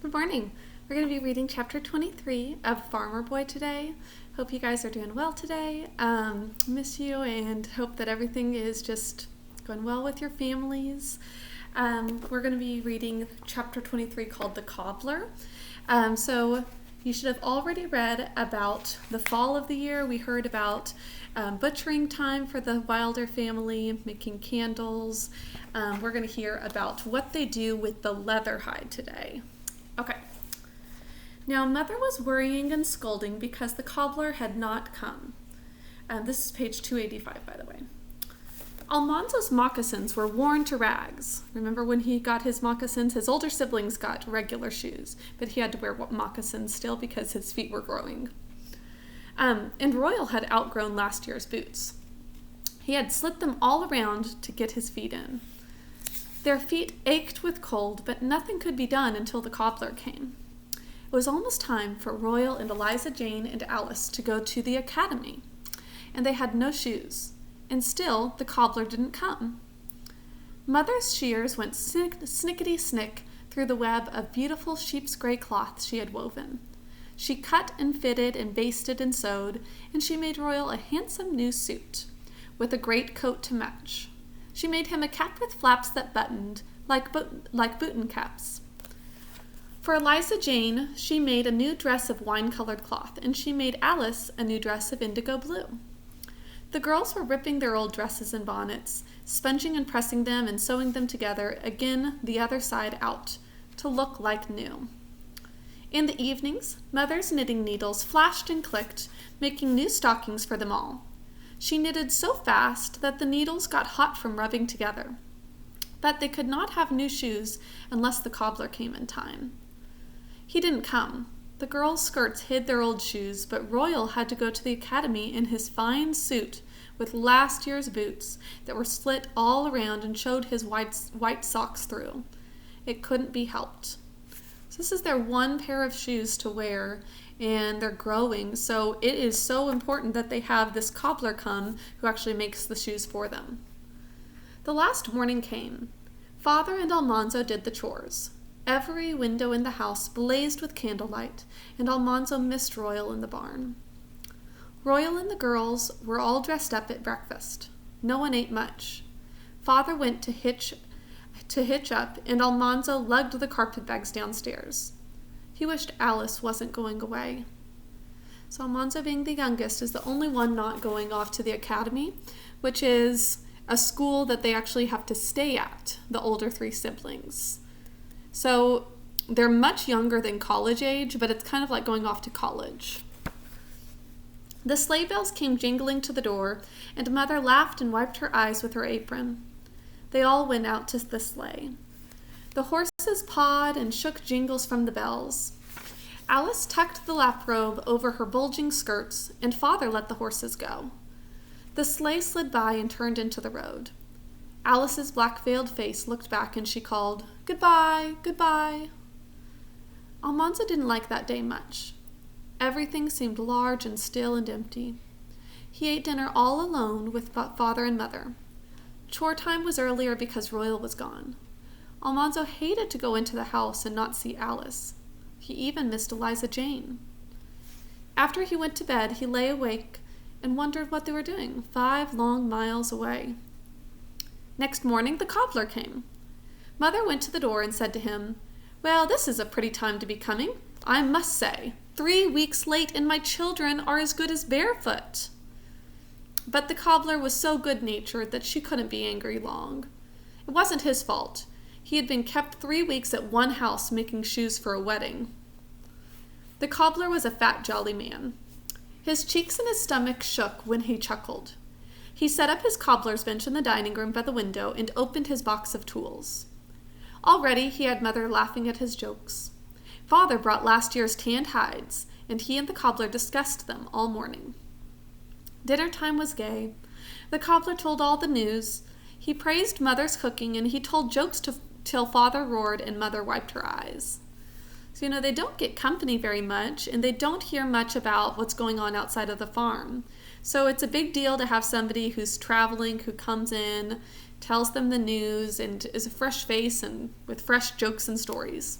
Good morning. We're going to be reading chapter 23 of Farmer Boy today. Hope you guys are doing well today. Miss you and hope that everything is just going well with your families. We're going to be reading chapter 23 called The Cobbler. So you should have already read about the fall of the year. We heard about butchering time for the Wilder family, making candles. We're going to hear about what they do with the leather hide today. Okay. Now, Mother was worrying and scolding because the cobbler had not come. This is page 285, by the way. Almanzo's moccasins were worn to rags. Remember when he got his moccasins? His older siblings got regular shoes, but he had to wear moccasins still because his feet were growing. And Royal had outgrown last year's boots. He had slit them all around to get his feet in. Their feet ached with cold, but nothing could be done until the cobbler came. It was almost time for Royal and Eliza Jane and Alice to go to the academy, and they had no shoes, and still the cobbler didn't come. Mother's shears went snickety-snick through the web of beautiful sheep's gray cloth she had woven. She cut and fitted and basted and sewed, and she made Royal a handsome new suit, with a great coat to match. She made him a cap with flaps that buttoned, like button caps. For Eliza Jane, she made a new dress of wine-colored cloth, and she made Alice a new dress of indigo blue. The girls were ripping their old dresses and bonnets, sponging and pressing them and sewing them together, again the other side out, to look like new. In the evenings, Mother's knitting needles flashed and clicked, making new stockings for them all. She knitted so fast that the needles got hot from rubbing together. But they could not have new shoes unless the cobbler came in time. He didn't come. The girls' skirts hid their old shoes, but Royal had to go to the academy in his fine suit with last year's boots that were slit all around and showed his white socks through. It couldn't be helped. So this is their one pair of shoes to wear, and they're growing, so it is so important that they have this cobbler come who actually makes the shoes for them. The last morning came. Father and Almanzo did the chores. Every window in the house blazed with candlelight, and Almanzo missed Royal in the barn. Royal and the girls were all dressed up at breakfast. No one ate much. Father went to hitch up, and Almanzo lugged the carpetbags downstairs. He wished Alice wasn't going away. So Almanzo, being the youngest, is the only one not going off to the academy, which is a school that they actually have to stay at, the older three siblings. So they're much younger than college age, but it's kind of like going off to college. The sleigh bells came jingling to the door, and Mother laughed and wiped her eyes with her apron. They all went out to the sleigh. The horses pawed and shook jingles from the bells. Alice tucked the lap robe over her bulging skirts, and Father let the horses go. The sleigh slid by and turned into the road. Alice's black-veiled face looked back, and she called, "Goodbye, goodbye." Almanzo didn't like that day much. Everything seemed large and still and empty. He ate dinner all alone with Father and Mother. Chore time was earlier because Royal was gone. Almanzo hated to go into the house and not see Alice. He even missed Eliza Jane. After he went to bed, he lay awake and wondered what they were doing 5 long miles away. Next morning, the cobbler came. Mother went to the door and said to him, "Well, this is a pretty time to be coming, I must say. 3 weeks late, and my children are as good as barefoot." But the cobbler was so good-natured that she couldn't be angry long. It wasn't his fault. He had been kept 3 weeks at one house making shoes for a wedding. The cobbler was a fat, jolly man. His cheeks and his stomach shook when he chuckled. He set up his cobbler's bench in the dining room by the window and opened his box of tools. Already he had Mother laughing at his jokes. Father brought last year's tanned hides, and he and the cobbler discussed them all morning. Dinner time was gay. The cobbler told all the news. He praised Mother's cooking, and he told jokes till Father roared and Mother wiped her eyes. So, they don't get company very much, and they don't hear much about what's going on outside of the farm. So it's a big deal to have somebody who's traveling, who comes in, tells them the news, and is a fresh face and with fresh jokes and stories.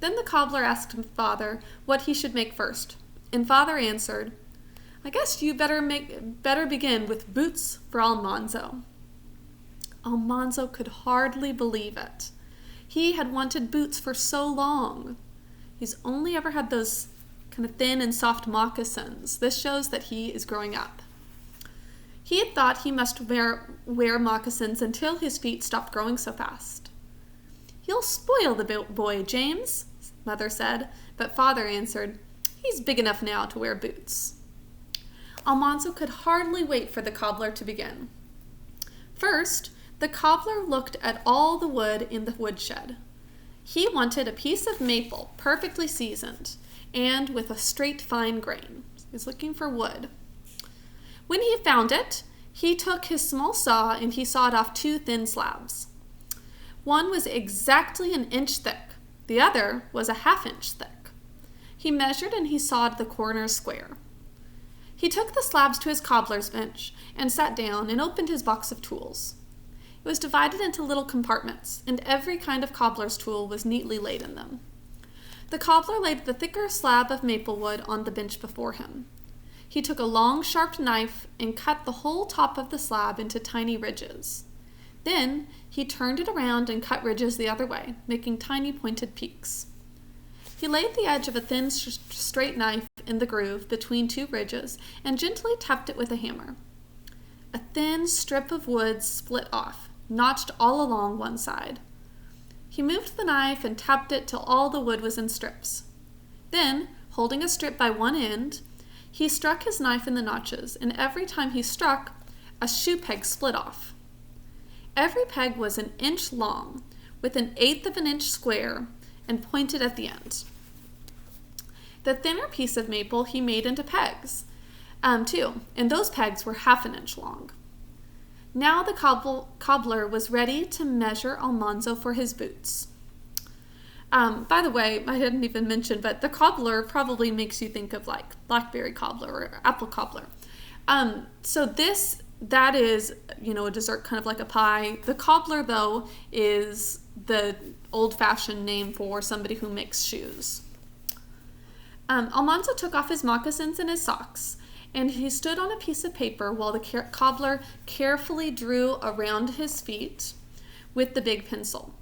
Then the cobbler asked father what he should make first, and father answered, "I guess you better begin with boots for Almanzo." Almanzo could hardly believe it. He had wanted boots for so long. He's only ever had those kind of thin and soft moccasins. This shows that he is growing up. He had thought he must wear moccasins until his feet stopped growing so fast. "You'll spoil the boy, James," mother said, but father answered, "He's big enough now to wear boots." Almanzo could hardly wait for the cobbler to begin. First, the cobbler looked at all the wood in the woodshed. He wanted a piece of maple, perfectly seasoned, and with a straight, fine grain. He was looking for wood. When he found it, he took his small saw and he sawed off 2 thin slabs. One was exactly 1 inch thick. The other was a 1/2 inch thick. He measured and he sawed the corners square. He took the slabs to his cobbler's bench and sat down and opened his box of tools. It was divided into little compartments, and every kind of cobbler's tool was neatly laid in them. The cobbler laid the thicker slab of maple wood on the bench before him. He took a long, sharp knife and cut the whole top of the slab into tiny ridges. Then he turned it around and cut ridges the other way, making tiny pointed peaks. He laid the edge of a thin, straight knife in the groove between 2 ridges and gently tapped it with a hammer. A thin strip of wood split off, notched all along one side. He moved the knife and tapped it till all the wood was in strips. Then, holding a strip by one end, he struck his knife in the notches, and every time he struck, a shoe peg split off. Every peg was 1 inch long, with 1/8 of an inch square, and pointed at the end. The thinner piece of maple he made into pegs, too, and those pegs were 1/2 an inch long. Now the cobbler was ready to measure Almanzo for his boots. By the way, I didn't even mention, but the cobbler probably makes you think of like blackberry cobbler or apple cobbler. So that is, a dessert kind of like a pie. The cobbler, though, is the old-fashioned name for somebody who makes shoes. Almanzo took off his moccasins and his socks, and he stood on a piece of paper while the cobbler carefully drew around his feet with the big pencil.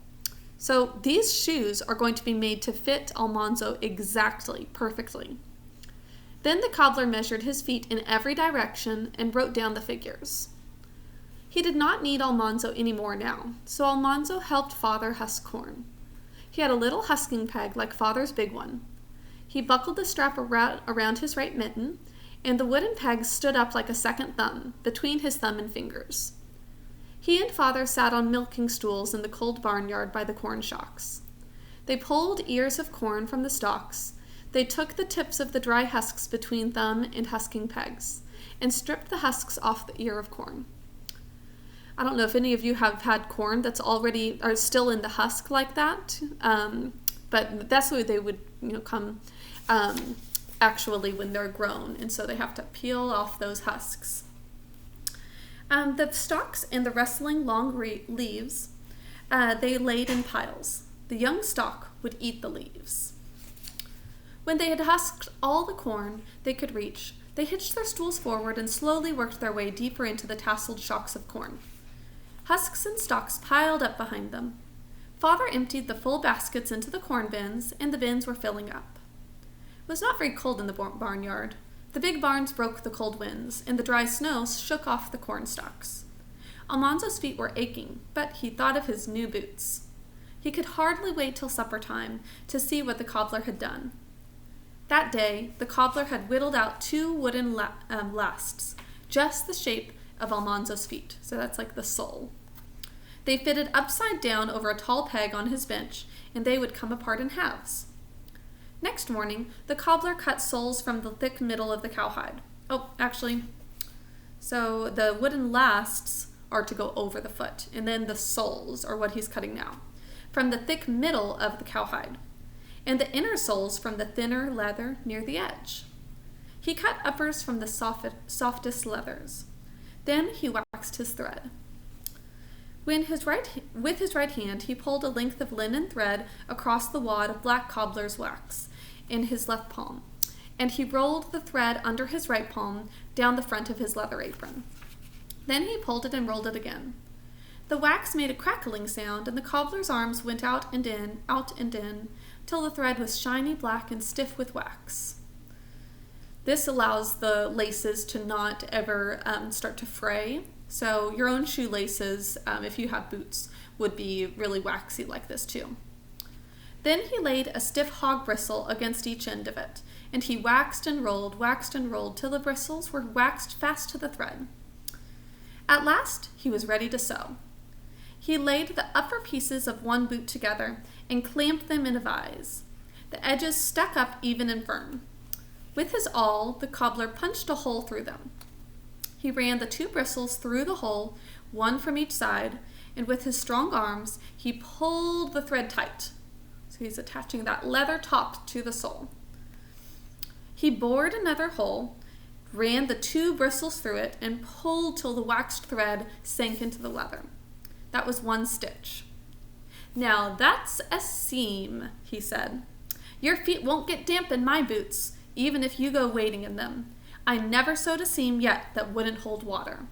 So these shoes are going to be made to fit Almanzo exactly, perfectly. Then the cobbler measured his feet in every direction and wrote down the figures. He did not need Almanzo any more now, so Almanzo helped father husk corn. He had a little husking peg like father's big one. He buckled the strap around his right mitten, and the wooden peg stood up like a second thumb between his thumb and fingers. He and father sat on milking stools in the cold barnyard by the corn shocks. They pulled ears of corn from the stalks. They took the tips of the dry husks between thumb and husking pegs and stripped the husks off the ear of corn. I don't know if any of you have had corn that's are still in the husk like that, but that's the way they would come actually when they're grown, and so they have to peel off those husks. The stalks and the rustling long leaves, they laid in piles. The young stalk would eat the leaves. When they had husked all the corn they could reach, they hitched their stools forward and slowly worked their way deeper into the tasseled shocks of corn. Husks and stalks piled up behind them. Father emptied the full baskets into the corn bins, and the bins were filling up. It was not very cold in the barnyard. The big barns broke the cold winds, and the dry snow shook off the corn stalks. Almanzo's feet were aching, but he thought of his new boots. He could hardly wait till supper time to see what the cobbler had done. That day, the cobbler had whittled out 2 wooden lasts, just the shape of Almanzo's feet, so that's like the sole. They fitted upside down over a tall peg on his bench, and they would come apart in halves. Next morning, the cobbler cut soles from the thick middle of the cowhide. So the wooden lasts are to go over the foot, and then the soles are what he's cutting now, from the thick middle of the cowhide, and the inner soles from the thinner leather near the edge. He cut uppers from the softest leathers. Then he waxed his thread. With his right hand, he pulled a length of linen thread across the wad of black cobbler's wax in his left palm, and he rolled the thread under his right palm down the front of his leather apron. Then he pulled it and rolled it again. The wax made a crackling sound, and the cobbler's arms went out and in, till the thread was shiny black and stiff with wax. This allows the laces to not ever start to fray. So your own shoelaces, if you have boots, would be really waxy like this too. Then he laid a stiff hog bristle against each end of it, and he waxed and rolled till the bristles were waxed fast to the thread. At last he was ready to sew. He laid the upper pieces of one boot together and clamped them in a vise. The edges stuck up even and firm. With his awl, the cobbler punched a hole through them. He ran the 2 bristles through the hole, one from each side, and with his strong arms, he pulled the thread tight. So he's attaching that leather top to the sole. He bored another hole, ran the 2 bristles through it, and pulled till the waxed thread sank into the leather. That was 1 stitch. "Now that's a seam," he said. "Your feet won't get damp in my boots, even if you go wading in them. I never sewed a seam yet that wouldn't hold water."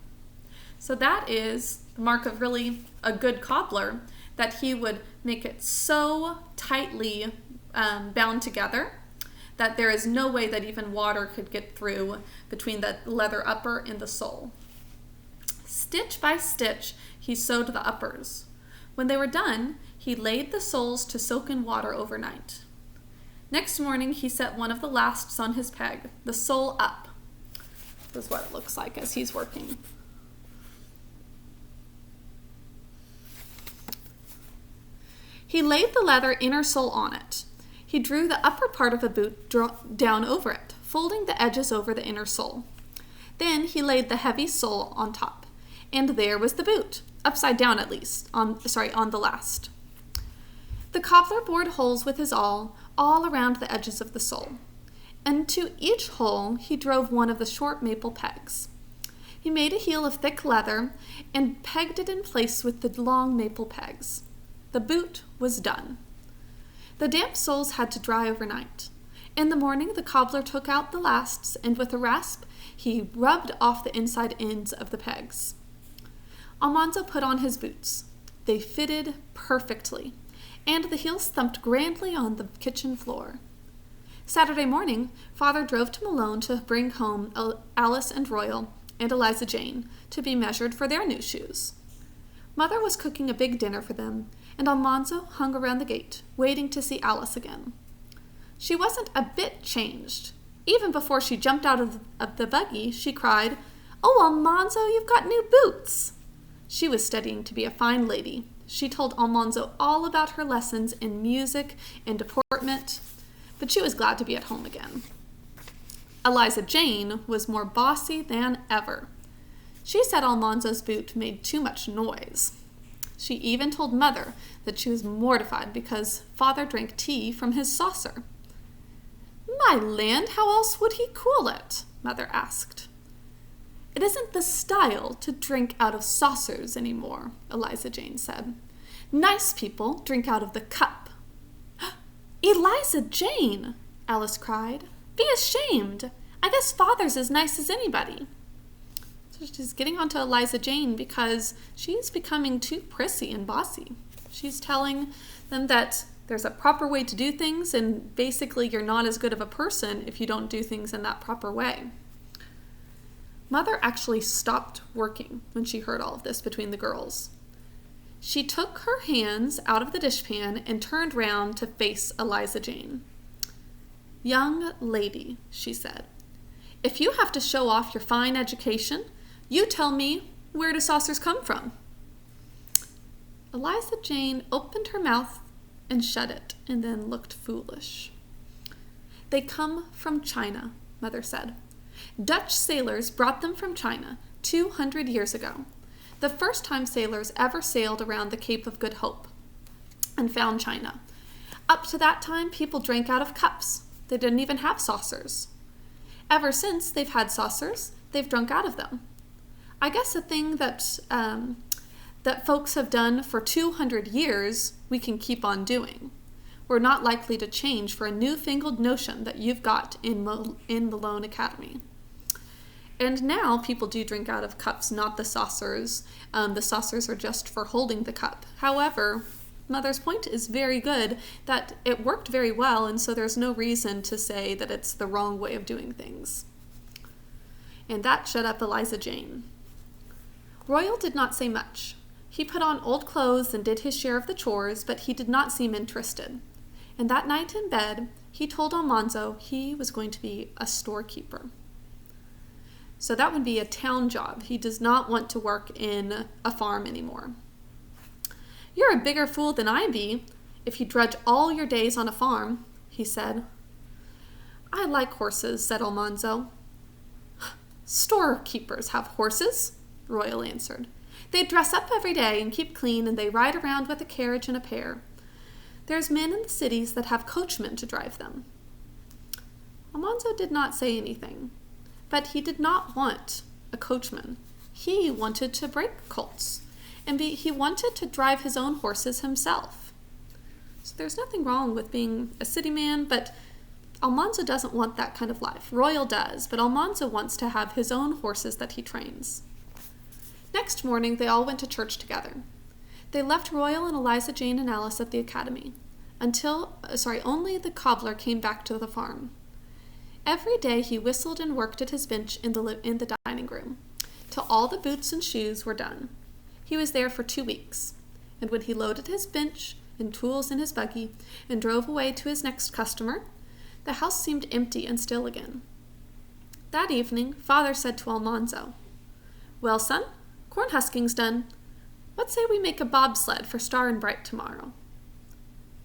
So that is the mark of really a good cobbler, that he would make it so tightly bound together that there is no way that even water could get through between the leather upper and the sole. Stitch by stitch, he sewed the uppers. When they were done, he laid the soles to soak in water overnight. Next morning, he set one of the lasts on his peg, the sole up. This is what it looks like as he's working. He laid the leather inner sole on it. He drew the upper part of a boot down over it, folding the edges over the inner sole. Then he laid the heavy sole on top, and there was the boot, upside down at least, on the last. The cobbler bored holes with his awl all around the edges of the sole, and to each hole he drove one of the short maple pegs. He made a heel of thick leather and pegged it in place with the long maple pegs. The boot was done. The damp soles had to dry overnight. In the morning, the cobbler took out the lasts, and with a rasp, he rubbed off the inside ends of the pegs. Almanzo put on his boots. They fitted perfectly, and the heels thumped grandly on the kitchen floor. Saturday morning, Father drove to Malone to bring home Alice and Royal and Eliza Jane to be measured for their new shoes. Mother was cooking a big dinner for them, and Almanzo hung around the gate, waiting to see Alice again. She wasn't a bit changed. Even before she jumped out of the buggy, she cried, "Oh, Almanzo, you've got new boots!" She was studying to be a fine lady. She told Almanzo all about her lessons in music and deportment, but she was glad to be at home again. Eliza Jane was more bossy than ever. She said Almanzo's boot made too much noise. She even told Mother that she was mortified because Father drank tea from his saucer. "My land, how else would he cool it?" Mother asked. "It isn't the style to drink out of saucers anymore," Eliza Jane said. "Nice people drink out of the cup." "Eliza Jane!" Alice cried. "Be ashamed! I guess Father's as nice as anybody." So she's getting onto Eliza Jane because she's becoming too prissy and bossy. She's telling them that there's a proper way to do things, and basically you're not as good of a person if you don't do things in that proper way. Mother actually stopped working when she heard all of this between the girls. She took her hands out of the dishpan and turned round to face Eliza Jane. "Young lady," she said, "if you have to show off your fine education, you tell me, where do saucers come from?" Eliza Jane opened her mouth and shut it, and then looked foolish. "They come from China," Mother said. "Dutch sailors brought them from China 200 years ago, the first time sailors ever sailed around the Cape of Good Hope and found China. Up to that time, people drank out of cups. They didn't even have saucers. Ever since they've had saucers, they've drunk out of them. I guess the thing that that folks have done for 200 years, we can keep on doing. We're not likely to change for a newfangled notion that you've got in Malone Academy. And now people do drink out of cups, not the saucers. The saucers are just for holding the cup. However, Mother's point is very good, that it worked very well, and so there's no reason to say that it's the wrong way of doing things. And that shut up Eliza Jane. Royal did not say much. He put on old clothes and did his share of the chores, but he did not seem interested. And that night in bed, he told Almanzo he was going to be a storekeeper. So that would be a town job. He does not want to work in a farm anymore. You're a bigger fool than I be, if you drudge all your days on a farm, he said. I like horses, said Almanzo. Storekeepers have horses, Royal answered. They dress up every day and keep clean, and they ride around with a carriage and a pair. There's men in the cities that have coachmen to drive them. Almanzo did not say anything, but he did not want a coachman. He wanted to break colts, and he wanted to drive his own horses himself. So there's nothing wrong with being a city man, but Almanzo doesn't want that kind of life. Royal does, but Almanzo wants to have his own horses that he trains. Next morning, they all went to church together. They left Royal and Eliza Jane and Alice at the academy, only the cobbler came back to the farm. Every day he whistled and worked at his bench in the dining room, till all the boots and shoes were done. He was there for 2 weeks, and when he loaded his bench and tools in his buggy and drove away to his next customer, the house seemed empty and still again. That evening, Father said to Almanzo, Well, son, corn husking's done. What say we make a bobsled for Star and Bright tomorrow?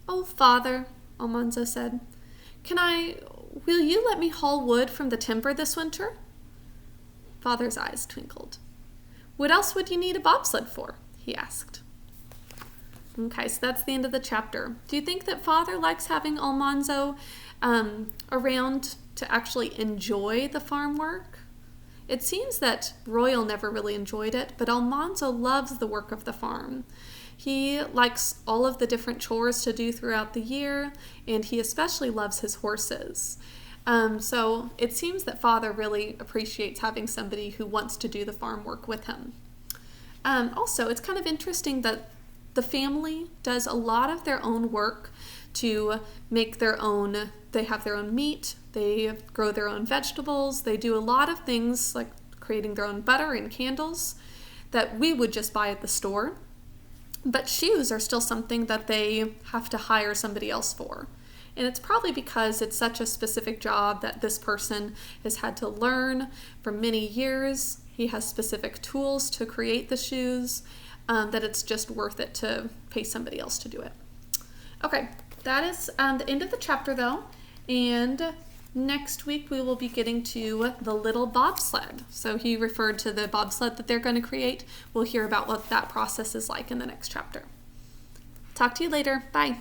Oh, Father, Almanzo said, will you let me haul wood from the timber this winter? Father's eyes twinkled. What else would you need a bobsled for? He asked. Okay, so that's the end of the chapter. Do you think that Father likes having Almanzo around to actually enjoy the farm work? It seems that Royal never really enjoyed it, but Almanzo loves the work of the farm. He likes all of the different chores to do throughout the year, and he especially loves his horses. So it seems that Father really appreciates having somebody who wants to do the farm work with him. Also, it's kind of interesting that the family does a lot of their own work to make they have their own meat, they grow their own vegetables, they do a lot of things like creating their own butter and candles that we would just buy at the store. But shoes are still something that they have to hire somebody else for. And it's probably because it's such a specific job that this person has had to learn for many years. He has specific tools to create the shoes, that it's just worth it to pay somebody else to do it. Okay, that is the end of the chapter though. And next week we will be getting to the little bobsled. So he referred to the bobsled that they're going to create. We'll hear about what that process is like in the next chapter. Talk to you later. Bye.